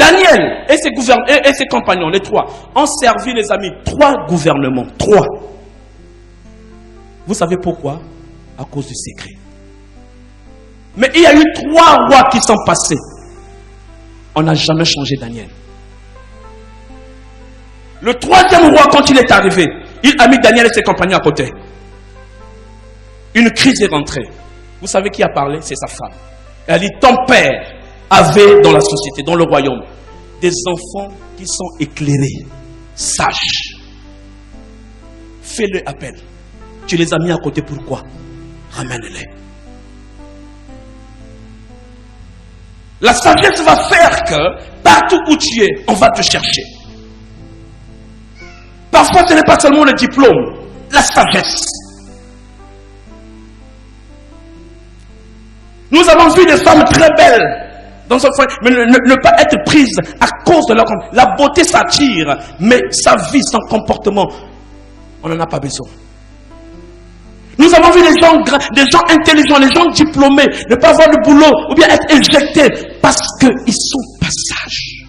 Daniel et ses compagnons, les trois, ont servi, les amis, 3 gouvernements. 3. Vous savez pourquoi? À cause du secret. Mais il y a eu 3 rois qui sont passés. On n'a jamais changé Daniel. Le 3e roi, quand il est arrivé, il a mis Daniel et ses compagnons à côté. Une crise est rentrée. Vous savez qui a parlé? C'est sa femme. Elle a dit, ton père avait dans la société, dans le royaume, des enfants qui sont éclairés, sages. Fais-le appel. Tu les as mis à côté, pourquoi? Ramène-les. La sagesse va faire que partout où tu es, on va te chercher. Parfois, ce n'est pas seulement le diplôme, la sagesse. Nous avons vu des femmes très belles dans ce foyer, mais ne pas être prises à cause de leur... La beauté s'attire, mais sa vie, son comportement, on n'en a pas besoin. Nous avons vu des gens intelligents, des gens diplômés, ne pas avoir de boulot, ou bien être éjectés, parce qu'ils sont pas sages.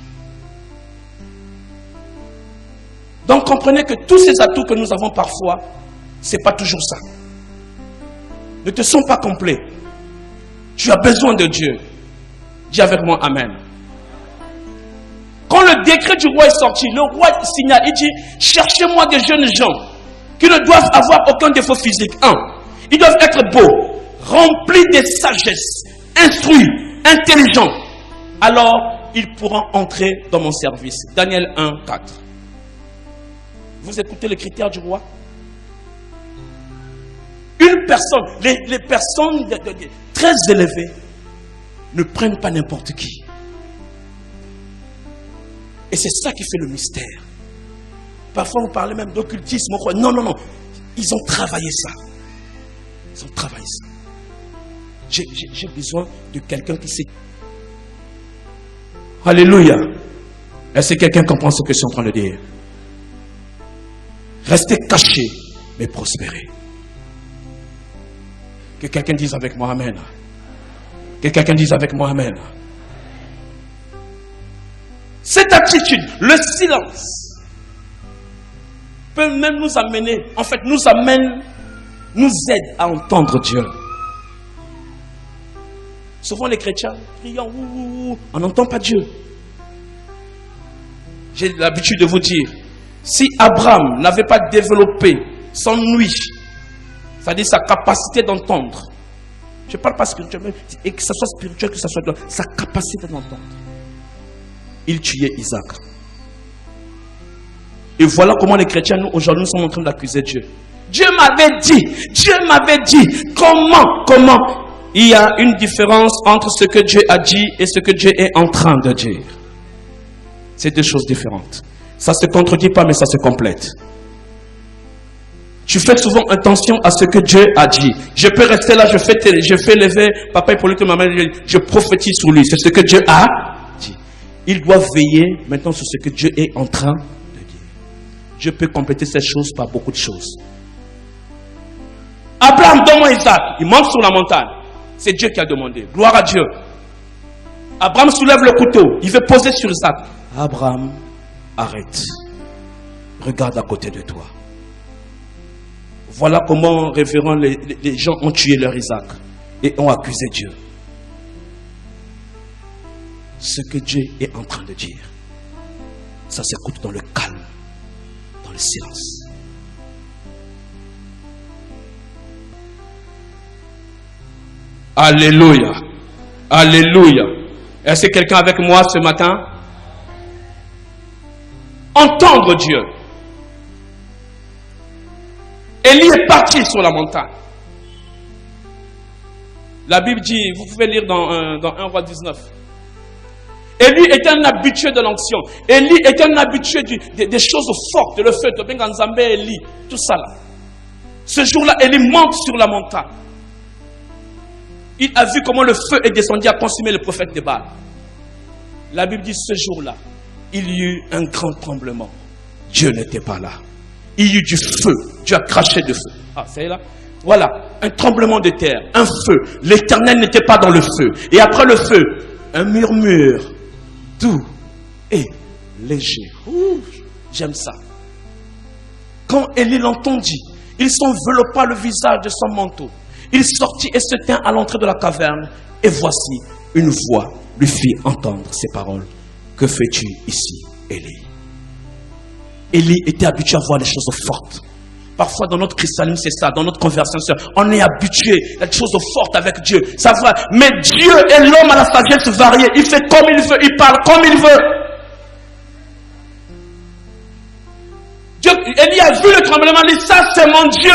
Donc comprenez que tous ces atouts que nous avons parfois, ce n'est pas toujours ça. Ne te sens pas complet. Tu as besoin de Dieu. Dis avec moi Amen. Quand le décret du roi est sorti, le roi signale, il dit, cherchez-moi des jeunes gens qui ne doivent avoir aucun défaut physique. 1. Ils doivent être beaux, remplis de sagesse, instruits, intelligents. Alors, ils pourront entrer dans mon service. Daniel 1, 4. Vous écoutez les critères du roi? Une personne, les personnes très élevées ne prennent pas n'importe qui. Et c'est ça qui fait le mystère. Parfois, vous parlez même d'occultisme. Non, non, non. Ils ont travaillé ça. Ils ont travaillé ça. J'ai besoin de quelqu'un qui sait. Alléluia. Est-ce que quelqu'un comprend ce que je suis en train de dire? Restez cachés, mais prospérez. Que quelqu'un dise avec moi Amen. Que quelqu'un dise avec moi Amen. Cette attitude, le silence, peut même nous amener, en fait, nous aide à entendre Dieu. Souvent les chrétiens criant, on n'entend pas Dieu. J'ai l'habitude de vous dire, si Abraham n'avait pas développé son ouïe, c'est-à-dire sa capacité d'entendre, je ne parle pas spirituellement, et que ce soit spirituel, que ce soit sa capacité d'entendre, il tuait Isaac. Et voilà comment les chrétiens, nous, aujourd'hui, nous sommes en train d'accuser Dieu. Dieu m'avait dit, comment? Il y a une différence entre ce que Dieu a dit et ce que Dieu est en train de dire. C'est 2 choses différentes. Ça ne se contredit pas, mais ça se complète. Tu fais souvent attention à ce que Dieu a dit. Je peux rester là, je fais lever papa Hippolyte, maman, je prophétise sur lui. C'est ce que Dieu a dit. Il doit veiller maintenant sur ce que Dieu est en train de dire. Dieu peut compléter cette chose par beaucoup de choses. Abraham, donne-moi Isaac. Il monte sur la montagne. C'est Dieu qui a demandé. Gloire à Dieu. Abraham soulève le couteau. Il veut poser sur Isaac. Abraham, arrête. Regarde à côté de toi. Voilà comment, révérend, les gens ont tué leur Isaac et ont accusé Dieu. Ce que Dieu est en train de dire, ça s'écoute dans le calme, dans le silence. Alléluia. Alléluia. Est-ce que quelqu'un avec moi ce matin? Entendre Dieu. Élie est parti sur la montagne. La Bible dit, vous pouvez lire dans 1 roi 19. Élie était un habitué de l'onction. Élie était un habitué des choses fortes, le feu, Élie, tout ça là. Ce jour-là, Élie monte sur la montagne. Il a vu comment le feu est descendu à consumer le prophète de Baal. La Bible dit, ce jour-là, il y eut un grand tremblement. Dieu n'était pas là. Il y eut du feu. Dieu a craché du feu. Ah, c'est là. Voilà, un tremblement de terre, un feu. L'Éternel n'était pas dans le feu. Et après le feu, un murmure doux et léger. J'aime ça. Quand Élie l'entendit, il s'enveloppa le visage de son manteau. Il sortit et se tint à l'entrée de la caverne. Et voici, une voix lui fit entendre ces paroles. Que fais-tu ici, Élie? Élie était habitué à voir les choses fortes. Parfois dans notre christianisme, c'est ça, dans notre conversation, on est habitué à des choses fortes avec Dieu. Ça va. Mais Dieu est l'homme à la sagesse variée. Il fait comme il veut, il parle comme il veut. Dieu, Élie a vu le tremblement, il dit, ça c'est mon Dieu.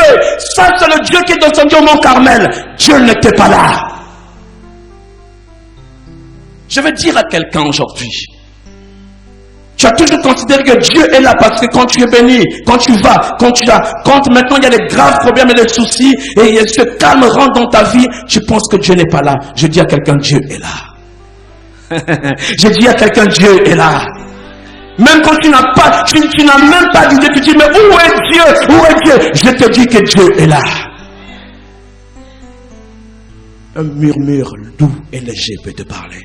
Ça c'est le Dieu qui est descendu au mont Carmel. Dieu n'était pas là. Je vais dire à quelqu'un aujourd'hui, tu as toujours considéré que Dieu est là parce que quand tu es béni, quand tu vas, quand maintenant il y a des graves problèmes et des soucis et ce calme rentre dans ta vie, tu penses que Dieu n'est pas là. Je dis à quelqu'un, Dieu est là. Je dis à quelqu'un, Dieu est là. Même quand tu n'as même pas d'idée, tu dis, mais où est Dieu? Où est Dieu? Je te dis que Dieu est là. Un murmure doux et léger peut te parler.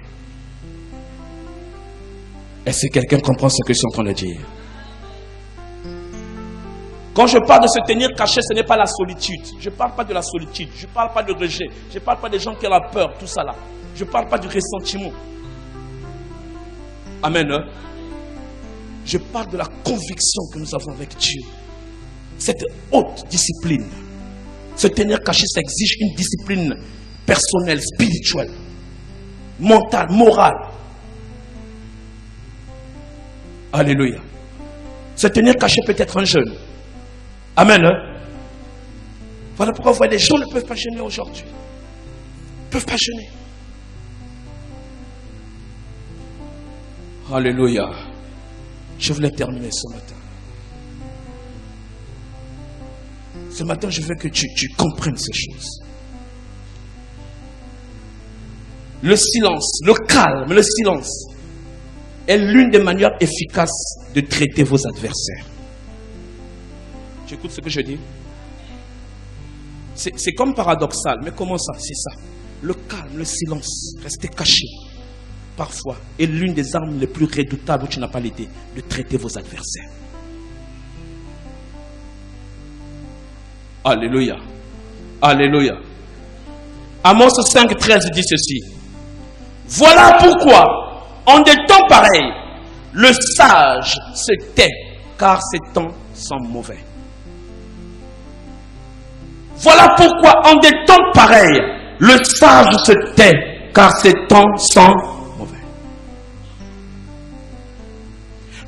Est-ce que quelqu'un comprend ce que je suis en train de dire? Quand je parle de se tenir caché, ce n'est pas la solitude. Je ne parle pas de la solitude. Je ne parle pas de rejet. Je ne parle pas des gens qui ont la peur, tout ça là. Je ne parle pas du ressentiment. Amen. Hein? Je parle de la conviction que nous avons avec Dieu. Cette haute discipline. Se tenir caché, ça exige une discipline personnelle, spirituelle, mentale, morale. Alléluia. Se tenir caché peut être un jeûne. Amen. Hein? Voilà pourquoi vous voyez, les gens ne peuvent pas jeûner aujourd'hui. Ils ne peuvent pas jeûner. Alléluia. Je voulais terminer ce matin. Ce matin, je veux que tu comprennes ces choses. Le silence, le calme, le silence est l'une des manières efficaces de traiter vos adversaires. Tu écoutes ce que je dis? C'est comme paradoxal, mais comment ça? C'est ça. Le calme, le silence, rester caché, parfois, est l'une des armes les plus redoutables où tu n'as pas l'idée de traiter vos adversaires. Alléluia. Alléluia. Amos 5,13 dit ceci. Voilà pourquoi, en des temps pareils, le sage se tait, car ces temps sont mauvais. Voilà pourquoi, en des temps pareils, le sage se tait, car ces temps sont mauvais.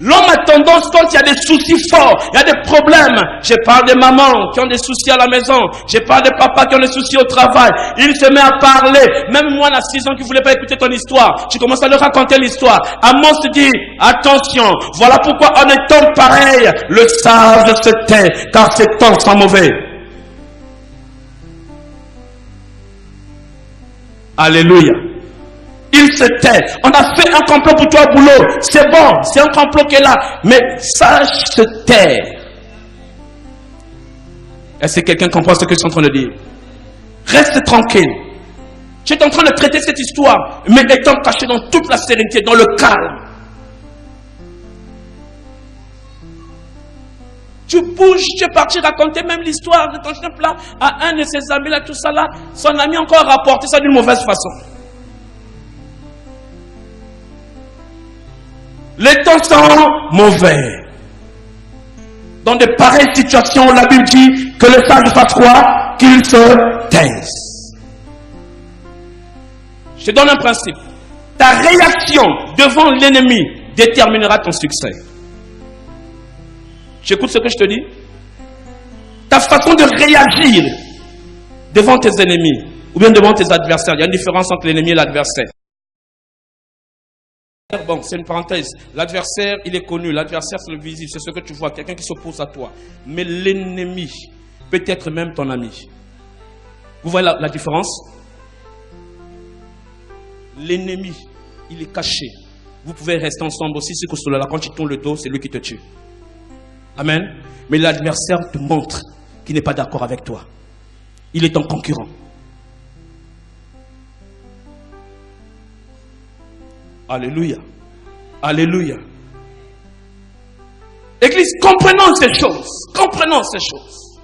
L'homme a tendance, quand il y a des soucis forts, il y a des problèmes. Je parle des mamans qui ont des soucis à la maison. Je parle des papas qui ont des soucis au travail. Il se met à parler. Même moi, à 6 ans, qui ne voulais pas écouter ton histoire, tu commences à leur raconter l'histoire. Amos te dit, attention, voilà pourquoi en étant pareil, le sage se tait, car ces temps sont mauvais. Alléluia. Il se tait. On a fait un complot pour toi au boulot. C'est bon, c'est un complot qui est là. Mais sage se taire. Est-ce que quelqu'un comprend ce que je suis en train de dire? Reste tranquille. Tu es en train de traiter cette histoire, mais étant caché dans toute la sérénité, dans le calme. Tu bouges, tu es parti raconter même l'histoire de ton chef là à un de ses amis là, tout ça là. Son ami encore rapporté ça d'une mauvaise façon. Les temps sont mauvais. Dans de pareilles situations, la Bible dit que le sage fasse quoi? Qu'il se taise. Je te donne un principe. Ta réaction devant l'ennemi déterminera ton succès. J'écoute ce que je te dis. Ta façon de réagir devant tes ennemis ou bien devant tes adversaires. Il y a une différence entre l'ennemi et l'adversaire. Bon, c'est une parenthèse. L'adversaire, il est connu. L'adversaire, c'est le visible. C'est ce que tu vois. Quelqu'un qui s'oppose à toi. Mais l'ennemi peut être même ton ami. Vous voyez la différence? L'ennemi, il est caché. Vous pouvez rester ensemble aussi. C'est que cela, quand tu tournes le dos, c'est lui qui te tue. Amen. Mais l'adversaire te montre qu'il n'est pas d'accord avec toi. Il est ton concurrent. Alléluia. Alléluia. Église, comprenons ces choses. Comprenons ces choses.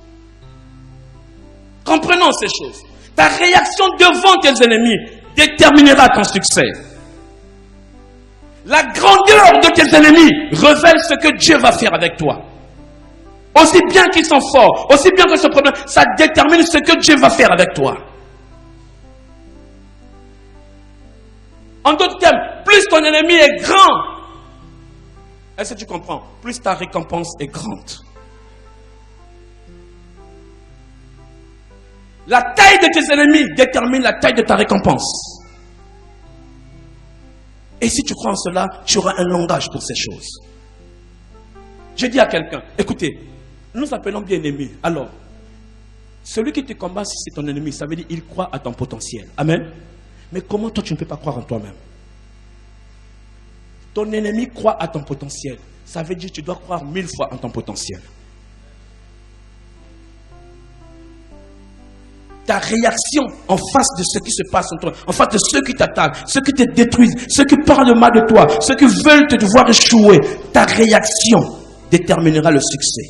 Comprenons ces choses. Ta réaction devant tes ennemis déterminera ton succès. La grandeur de tes ennemis révèle ce que Dieu va faire avec toi. Aussi bien qu'ils sont forts, aussi bien que ce problème, ça détermine ce que Dieu va faire avec toi. En d'autres termes, plus ton ennemi est grand, est-ce que tu comprends? Plus ta récompense est grande. La taille de tes ennemis détermine la taille de ta récompense. Et si tu crois en cela, tu auras un langage pour ces choses. Je dis à quelqu'un, écoutez, nous appelons bien ennemi. Alors, celui qui te combat, si c'est ton ennemi, ça veut dire qu'il croit à ton potentiel. Amen. Mais comment toi tu ne peux pas croire en toi-même? Ton ennemi croit à ton potentiel. Ça veut dire que tu dois croire 1000 fois en ton potentiel. Ta réaction en face de ce qui se passe en toi, en face de ceux qui t'attaquent, ceux qui te détruisent, ceux qui parlent mal de toi, ceux qui veulent te voir échouer, ta réaction déterminera le succès.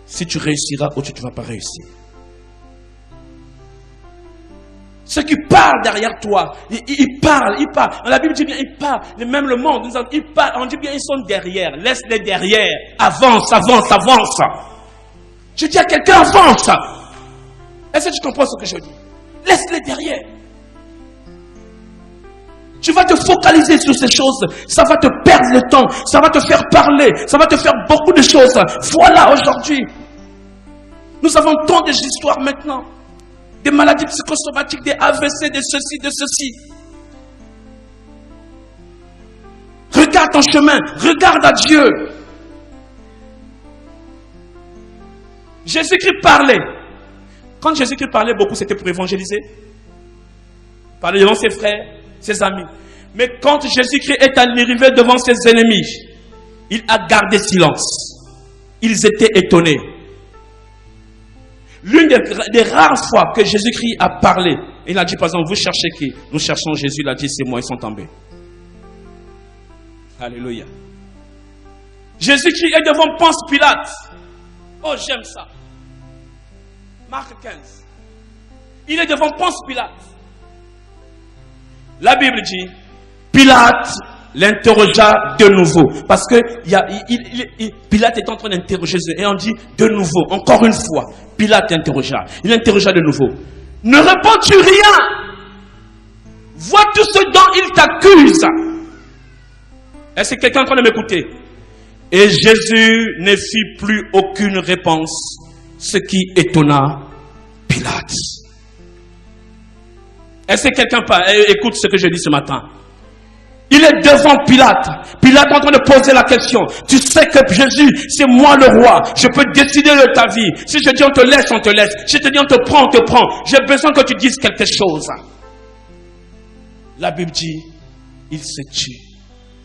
Si tu réussiras ou tu ne vas pas réussir. Ceux qui parlent derrière toi, ils parlent. La Bible dit bien, ils parlent. Même le monde, ils parlent. On dit bien, ils sont derrière. Laisse-les derrière. Avance. Je dis à quelqu'un, avance. Est-ce que tu comprends ce que je dis? Laisse-les derrière. Tu vas te focaliser sur ces choses. Ça va te perdre le temps. Ça va te faire parler. Ça va te faire beaucoup de choses. Voilà, aujourd'hui. Nous avons tant d'histoires maintenant. Des maladies psychosomatiques, des AVC, de ceci. Regarde ton chemin. Regarde à Dieu. Jésus-Christ parlait. Quand Jésus-Christ parlait beaucoup, c'était pour évangéliser. Parler devant ses frères, ses amis. Mais quand Jésus-Christ est arrivé devant ses ennemis, il a gardé silence. Ils étaient étonnés. L'une des rares fois que Jésus-Christ a parlé, il a dit par exemple, vous cherchez qui? Nous cherchons Jésus, il a dit c'est moi, ils sont tombés. Alléluia. Jésus-Christ est devant Ponce Pilate. Oh, j'aime ça. Marc 15. Il est devant Ponce Pilate. La Bible dit, Pilate l'interrogea de nouveau. Parce que Pilate est en train d'interroger Jésus. Et on dit de nouveau, encore une fois. Pilate l'interrogea. Il l'interrogea de nouveau. Ne réponds-tu rien? Vois tout ce dont il t'accuse. Est-ce que quelqu'un est en train de m'écouter? Et Jésus ne fit plus aucune réponse, ce qui étonna Pilate. Est-ce que quelqu'un écoute ce que je dis ce matin? Il est devant Pilate. Pilate est en train de poser la question. Tu sais que Jésus, c'est moi le roi. Je peux décider de ta vie. Si je dis on te laisse, on te laisse. Si je te dis on te prend, on te prend. J'ai besoin que tu dises quelque chose. La Bible dit, il se tue.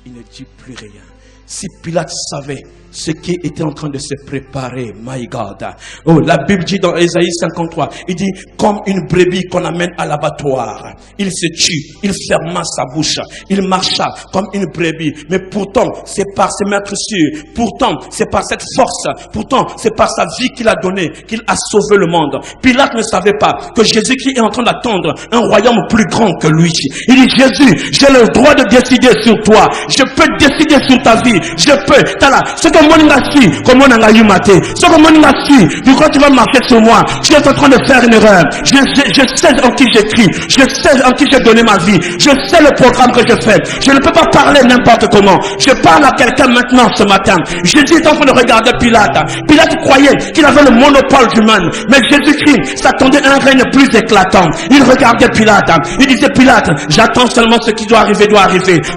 Il ne dit plus rien. Si Pilate savait ce qui était en train de se préparer, my God. Oh, la Bible dit dans Ésaïe 53, il dit, comme une brebis qu'on amène à l'abattoir, il se tue, il ferma sa bouche, il marcha comme une brebis. Mais pourtant, c'est par ses maîtres sûrs, pourtant, c'est par cette force, pourtant, c'est par sa vie qu'il a donnée, qu'il a sauvé le monde. Pilate ne savait pas que Jésus-Christ est en train d'attendre un royaume plus grand que lui. Il dit, Jésus, j'ai le droit de décider sur toi. Je peux décider sur ta vie. Je peux. Ce que moi n'ai comment on a eu maté. Ce que moi n'ai du coup tu vas marcher sur moi. Tu es en train de faire une erreur. Je sais en qui j'écris. Je sais en qui j'ai donné ma vie. Je sais le programme que je fais. Je ne peux pas parler n'importe comment. Je parle à quelqu'un maintenant ce matin. Jésus est en train de regarder Pilate. Pilate croyait qu'il avait le monopole du monde. Mais Jésus-Christ s'attendait à un règne plus éclatant. Il regardait Pilate. Il disait, Pilate, j'attends seulement ce qui doit arriver.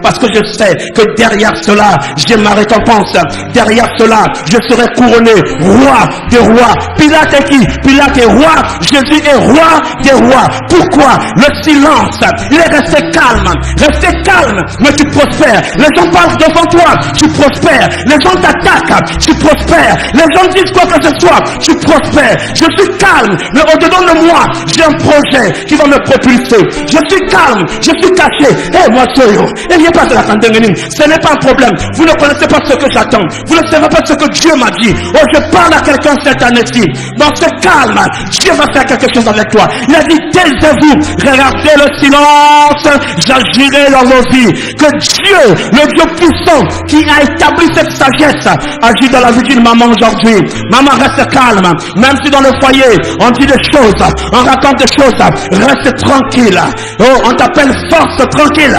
Parce que je sais que derrière cela, j'ai ma récompense. Derrière cela, je serai couronné roi des rois. Pilate est qui? Pilate est roi. Jésus est roi des rois. Pourquoi? Le silence. Il est resté calme. Resté calme, mais tu prospères. Les gens parlent devant toi, tu prospères. Les gens t'attaquent, tu prospères. Les gens disent quoi que ce soit, tu prospères. Je suis calme, mais au-dedans de moi, j'ai un projet qui va me propulser. Je suis calme, je suis caché. Eh, moi, soyo. Et il n'y a pas de la cantine. Ce n'est pas un problème. Vous ne connaissez pas ce que j'attends. Vous ne savez pas ce que Dieu m'a dit. Oh, je parle à quelqu'un cette année-ci. Dans ce calme, Dieu va faire quelque chose avec toi. Il a dit, taisez-vous, regardez le silence, j'agirai dans vos vies. Que Dieu, le Dieu puissant, qui a établi cette sagesse, agit dans la vie d'une maman aujourd'hui. Maman, reste calme. Même si dans le foyer, on dit des choses, on raconte des choses, reste tranquille. Oh, on t'appelle force tranquille.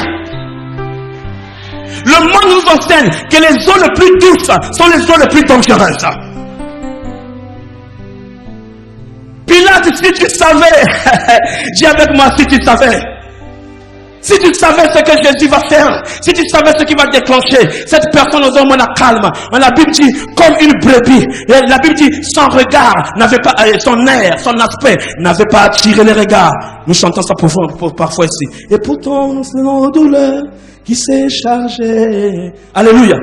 Le monde nous enseigne que les zones les plus douces sont les zones les plus dangereuses. Pilate, si tu savais, dis avec moi, si tu savais. Si tu savais ce que Jésus va faire, si tu savais ce qui va déclencher, cette personne aux hommes, on a calme. La Bible dit, comme une brebis. Et la Bible dit, son regard n'avait pas, son air, son aspect n'avait pas attiré les regards. Nous chantons ça parfois ici. Et pourtant, nous faisons nos douleurs qui s'est chargé. Alléluia.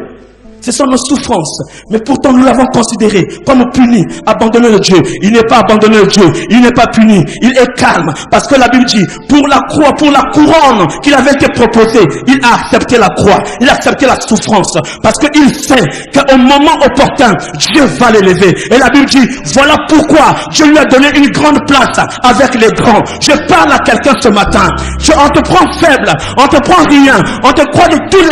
Ce sont nos souffrances. Mais pourtant, nous l'avons considéré comme puni, abandonné de Dieu. Il n'est pas abandonné de Dieu. Il n'est pas puni. Il est calme. Parce que la Bible dit, pour la croix, pour la couronne qu'il avait été proposée, il a accepté la croix. Il a accepté la souffrance. Parce qu'il sait qu'au moment opportun, Dieu va l'élever. Et la Bible dit, voilà pourquoi Dieu lui a donné une grande place avec les grands. Je parle à quelqu'un ce matin. On te prend faible. On te prend rien. On te croit de tous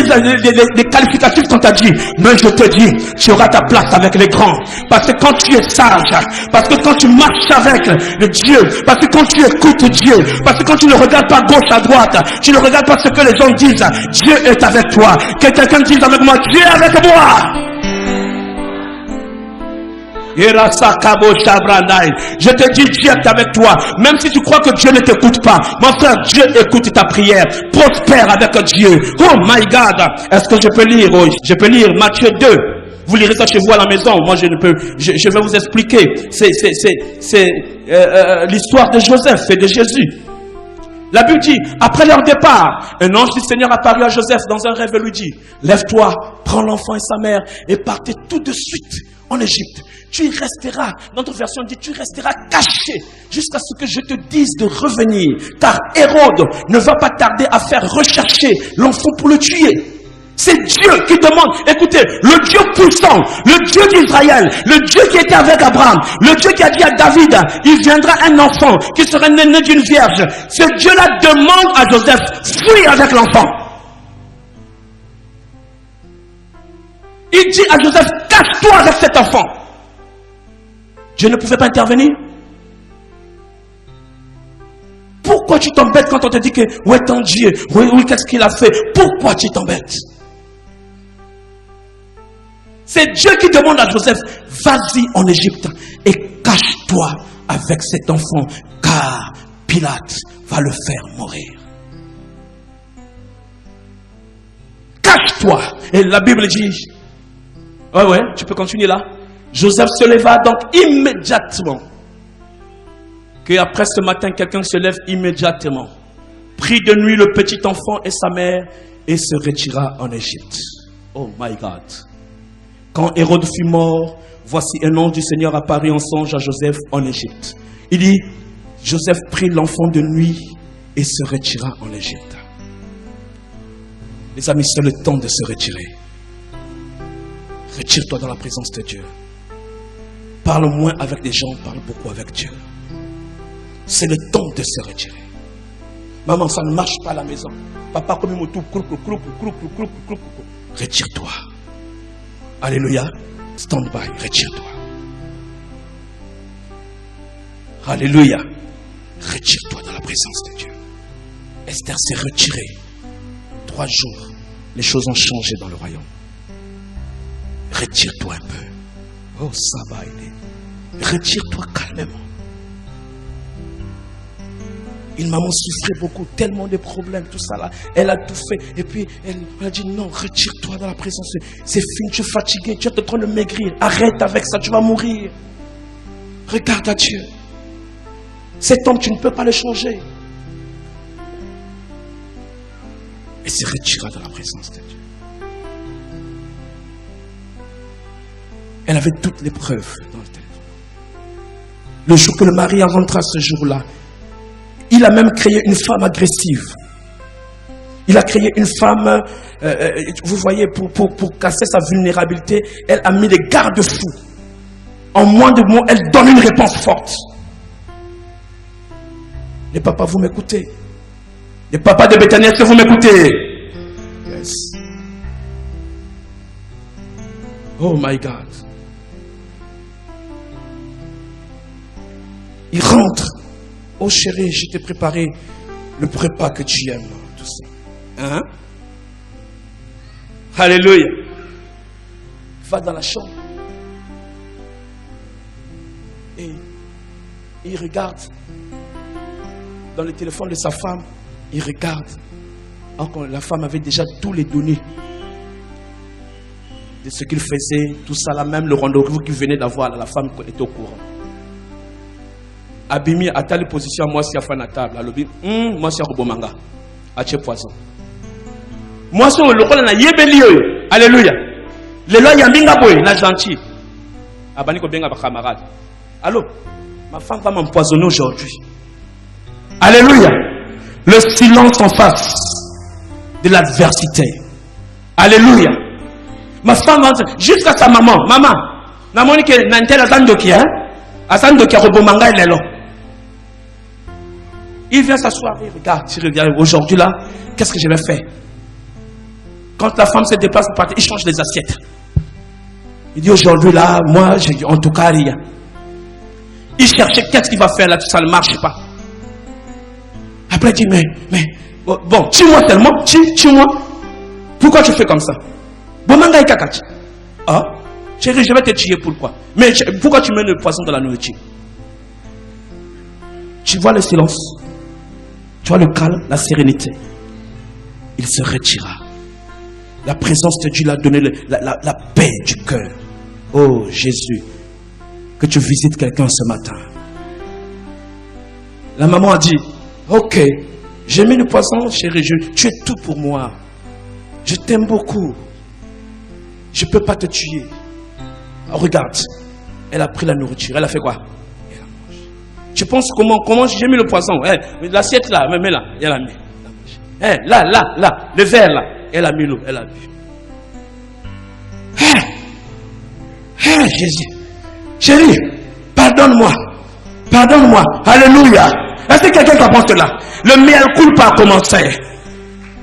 les qualificatifs qu'on t'a dit. Mais je te dis, tu auras ta place avec les grands. Parce que quand tu es sage, parce que quand tu marches avec le Dieu, parce que quand tu écoutes Dieu, parce que quand tu ne regardes pas gauche à droite, tu ne regardes pas ce que les gens disent, Dieu est avec toi. Que quelqu'un dise avec moi, Dieu est avec moi. Je te dis, Dieu est avec toi. Même si tu crois que Dieu ne t'écoute pas, mon frère, Dieu écoute ta prière. Prospère avec Dieu. Oh my God. Est-ce que je peux lire? Oh, je peux lire Matthieu 2. Vous lirez ça chez vous à la maison. Moi, je ne peux. Je vais vous expliquer. C'est l'histoire de Joseph et de Jésus. La Bible dit, après leur départ, un ange du Seigneur apparut à Joseph dans un rêve et lui dit, lève-toi, prends l'enfant et sa mère et partez tout de suite en Égypte. Tu y resteras, notre version dit, tu resteras caché jusqu'à ce que je te dise de revenir. Car Hérode ne va pas tarder à faire rechercher l'enfant pour le tuer. C'est Dieu qui demande, écoutez, le Dieu puissant, le Dieu d'Israël, le Dieu qui était avec Abraham, le Dieu qui a dit à David, il viendra un enfant qui serait né d'une vierge. Ce Dieu-là demande à Joseph, fuis avec l'enfant. Il dit à Joseph, cache-toi avec cet enfant. Dieu ne pouvait pas intervenir. Pourquoi tu t'embêtes quand on te dit que, où est ton Dieu? Oui, qu'est-ce qu'il a fait? Pourquoi tu t'embêtes? C'est Dieu qui demande à Joseph, vas-y en Égypte et cache-toi avec cet enfant, car Pilate va le faire mourir. Cache-toi. Et la Bible dit, ouais, tu peux continuer là. Joseph se leva donc immédiatement. Que après ce matin, quelqu'un se lève immédiatement, prit de nuit le petit enfant et sa mère et se retira en Égypte. Oh my God. Quand Hérode fut mort, voici un ange du Seigneur apparut en songe à Joseph en Égypte. Il dit, Joseph prit l'enfant de nuit et se retira en Égypte. Les amis, c'est le temps de se retirer. Retire-toi dans la présence de Dieu. Parle moins avec des gens, parle beaucoup avec Dieu. C'est le temps de se retirer. Maman, ça ne marche pas à la maison. Papa, comme il me tout, retire-toi. Alléluia. Stand by, retire-toi. Alléluia. Retire-toi dans la présence de Dieu. Esther s'est retirée. 3 jours, les choses ont changé dans le royaume. Retire-toi un peu. Oh, ça va aider. Retire-toi calmement. Une maman souffrait beaucoup, tellement de problèmes, tout ça là. Elle a tout fait. Et puis, elle a dit non, retire-toi dans la présence. C'est fini, tu es fatigué, tu es en train de maigrir. Arrête avec ça, tu vas mourir. Regarde à Dieu. Cet homme, tu ne peux pas le changer. Et se retira dans la présence de Dieu. Elle avait toutes les preuves dans le téléphone. Le jour que le mari rentra ce jour-là, il a même créé une femme agressive. Il a créé une femme, vous voyez, pour casser sa vulnérabilité, elle a mis des garde-fous. En moins de mots, elle donne une réponse forte. Les papas, vous m'écoutez? Les papas de Bethany, est-ce que vous m'écoutez? Yes. Oh my God. Il rentre. Oh chérie, je t'ai préparé le prépa que tu aimes. Tout ça. Hein? Alléluia. Va dans la chambre. Et il regarde dans le téléphone de sa femme. Il regarde. Encore la femme avait déjà tous les données de ce qu'il faisait, tout ça là, même le rendez-vous qu'il venait d'avoir, la femme était au courant. Abimi à telle position, moi si à fin à table, moi si à Robomanga, à Tché Poisson. Moi si le rôle na yebeli, alléluia. Le loi yambinga boy, la gentil. Abani ko benga ba camarade. Allô, ma femme va m'empoisonner aujourd'hui. Alléluia. Le silence en face de l'adversité. Alléluia. Ma femme, jusqu'à sa maman, maman, namoni ke nantel asandoki, hein? Asandoki Robomanga et Lelo. Il vient s'asseoir, il regarde, il revient aujourd'hui là, qu'est-ce que je vais faire? Quand la femme se déplace pour partir, il change les assiettes. Il dit aujourd'hui là, moi, en tout cas, rien. Il cherchait qu'est-ce qu'il va faire là, tout ça ne marche pas. Après il dit, mais, bon, tue-moi tellement, tue-moi. Pourquoi tu fais comme ça? Bomanga et Kakati. Ah, chérie, je vais te tuer, pourquoi? Mais pourquoi tu mets le poisson dans la nourriture? Tu vois le silence, tu vois le calme, la sérénité. Il se retira. La présence de Dieu l'a donné la paix du cœur. Oh Jésus, que tu visites quelqu'un ce matin. La maman a dit, ok, j'ai mis le poisson, chérie, tu es tout pour moi. Je t'aime beaucoup. Je ne peux pas te tuer. Oh, regarde, elle a pris la nourriture. Elle a fait quoi? Elle a mangé. Tu penses comment j'ai mis le poisson? L'assiette là, mets là, elle a mis. Là, le verre là, elle a mis l'eau, elle a bu. Jésus, chérie, pardonne-moi. Alléluia. Est-ce que quelqu'un comprend cela? Le miel coule pas commencer.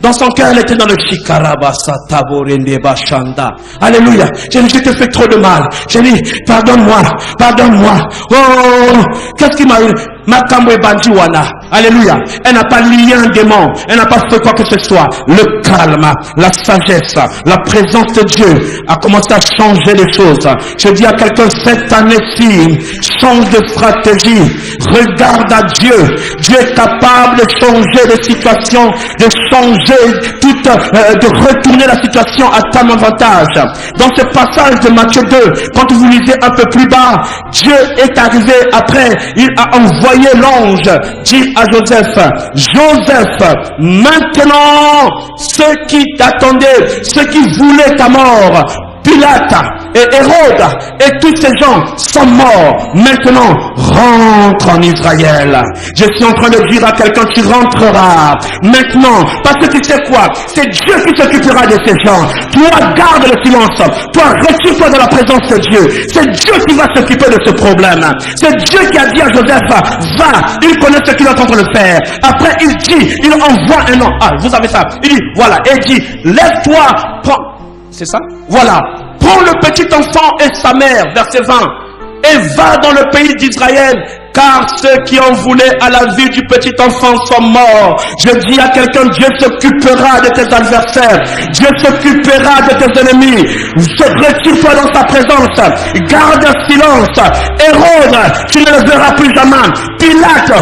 Dans son cœur, elle était dans le chikarabasa taborende bachanda. Alléluia. J'ai dit, je te fais trop de mal. J'ai dit, pardonne-moi. Oh, qu'est-ce qui m'a eu? Makambo bandiwana. Alléluia. Elle n'a pas lié un démon. Elle n'a pas fait quoi que ce soit. Le calme, la sagesse, la présence de Dieu a commencé à changer les choses. Je dis à quelqu'un, cette année-ci, change de stratégie. Regarde à Dieu. Dieu est capable de changer les situations, de retourner la situation à ton avantage. Dans ce passage de Matthieu 2, quand vous lisez un peu plus bas, Dieu est arrivé après, il a envoyé l'ange, dit à Joseph, maintenant, ceux qui t'attendaient, ceux qui voulaient ta mort, Pilate et Hérode et tous ces gens sont morts. Maintenant, rentre en Israël. Je suis en train de dire à quelqu'un, tu rentreras maintenant. Parce que tu sais quoi? C'est Dieu qui s'occupera de ces gens. Toi, garde le silence. Toi, retire-toi de la présence de Dieu. C'est Dieu qui va s'occuper de ce problème. C'est Dieu qui a dit à Joseph, va, il connaît ce qu'il est en train de faire. Après, il dit, il envoie un nom. Ah, vous avez ça. Il dit, voilà, et il dit, lève-toi, prends. C'est ça? Voilà. Prends le petit enfant et sa mère, verset 20, et va dans le pays d'Israël, car ceux qui en voulaient à la vie du petit enfant sont morts. Je dis à quelqu'un, Dieu s'occupera de tes adversaires. Dieu s'occupera de tes ennemis. Retire-toi dans sa présence. Garde silence. Hérode, tu ne le verras plus jamais. Pilate,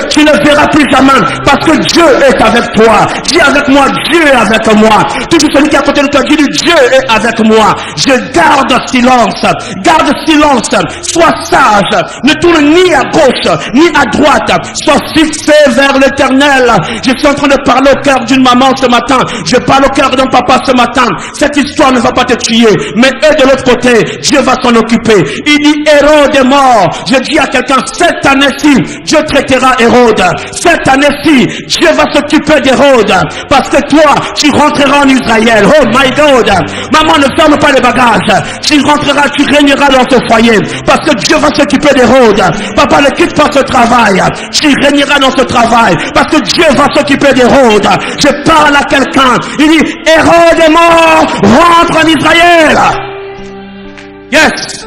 tu ne le verras plus jamais. Parce que Dieu est avec toi. Dis avec moi, Dieu est avec moi. Tout celui qui est à côté de toi, dis Dieu est avec moi. Je garde silence. Garde silence. Sois sage. Ne tourne ni à gauche, ni à droite. Sois fixé vers l'Éternel. Je suis en train de parler au cœur d'une maman ce matin. Je parle au cœur d'un papa ce matin. Cette histoire ne va pas te tuer. Mais eux de l'autre côté, Dieu va s'en occuper. Il dit Hérode est mort. Je dis à quelqu'un, cette année-ci, Dieu traitera Hérode. Cette année-ci, Dieu va s'occuper d'Hérode. Parce que toi, tu rentreras en Israël. Oh my God. Maman, ne ferme pas les bagages. Tu rentreras, tu régneras dans ce foyer. Parce que Dieu va s'occuper d'Hérode. Papa, ne quitte pas ce travail. Tu régneras dans ce travail. Parce que Dieu va s'occuper d'Hérode. Je parle à quelqu'un. Il dit, Hérode est mort. Rentre en Israël. Yes.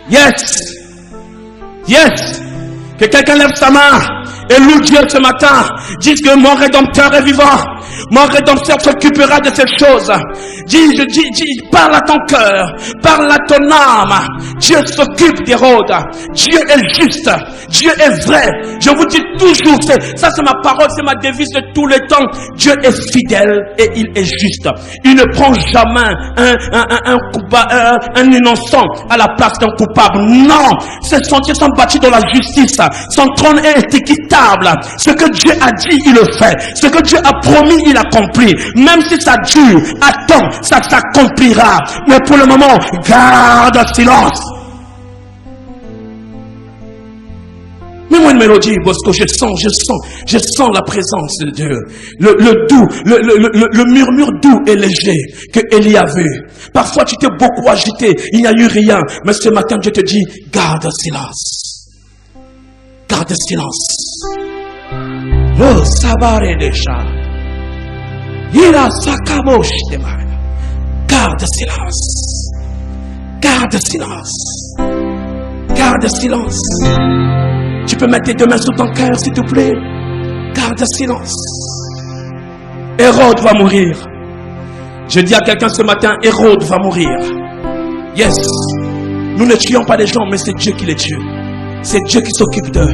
Yes. Yes. Que quelqu'un lève sa main et loue Dieu ce matin. Dis que mon Rédempteur est vivant. Mon Rédempteur s'occupera de ces choses. Dis, parle à ton cœur, parle à ton âme. Dieu s'occupe d'Hérode. Dieu est juste, Dieu est vrai. Je vous dis toujours, ça c'est ma parole, c'est ma devise de tous les temps. Dieu est fidèle et il est juste. Il ne prend jamais un innocent à la place d'un coupable. Non, ses sentiers sont bâtis dans la justice. Son trône est équitable. Ce que Dieu a dit, il le fait. Ce que Dieu a promis, il accomplit. Même si ça dure, attends, ça s'accomplira. Mais pour le moment, garde silence. Mets-moi une mélodie, Bosco, je sens la présence de Dieu. Le murmure doux et léger que Élie a vu. Parfois, tu t'es beaucoup agité, il n'y a eu rien. Mais ce matin, Dieu te dit, garde silence. Garde silence. Oh, sabare déjà. Ira sakabosh dema. Garde silence. Garde silence. Garde silence. Tu peux mettre tes deux mains sur ton cœur, s'il te plaît. Garde silence. Hérode va mourir. Je dis à quelqu'un ce matin, Hérode va mourir. Yes. Nous ne tuons pas les gens, mais c'est Dieu qui les tue. C'est Dieu qui s'occupe d'eux.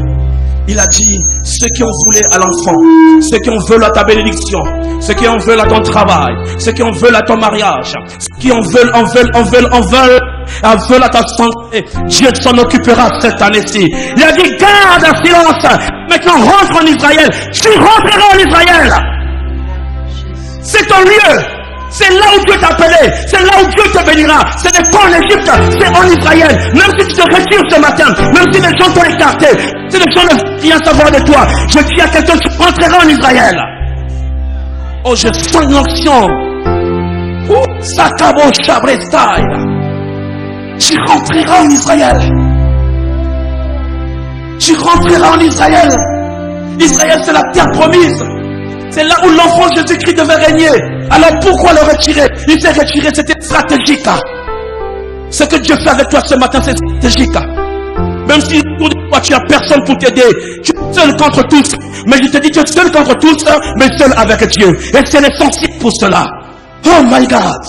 Il a dit, ceux qui en voulaient à l'enfant, ceux qui en veulent à ta bénédiction, ceux qui en veulent à ton travail, ceux qui en veulent à ton mariage, ceux qui en veulent à ta santé, Dieu s'en occupera cette année-ci. Il a dit, garde un silence. Maintenant, rentre en Israël. Tu rentreras en Israël. C'est ton lieu. C'est là où Dieu t'a appelé. C'est là où Dieu te bénira. Ce n'est pas en Égypte, c'est en Israël. Même si tu te retires ce matin, même si les gens t'ont écarté, si les gens ne veulent rien savoir de toi, je dis à quelqu'un, tu rentreras en Israël. Oh, je sens une onction. Sakabo Shabrestai. Tu rentreras en Israël. Tu rentreras en Israël. Israël, c'est la terre promise. C'est là où l'enfant Jésus-Christ devait régner. Alors pourquoi le retirer? Il s'est retiré, c'était stratégique. Ce que Dieu fait avec toi ce matin, c'est stratégique. Même si autour de toi, tu n'as personne pour t'aider. Tu es seul contre tous. Mais je te dis, tu es seul contre tous, mais seul avec Dieu. Et c'est l'essentiel pour cela. Oh my God.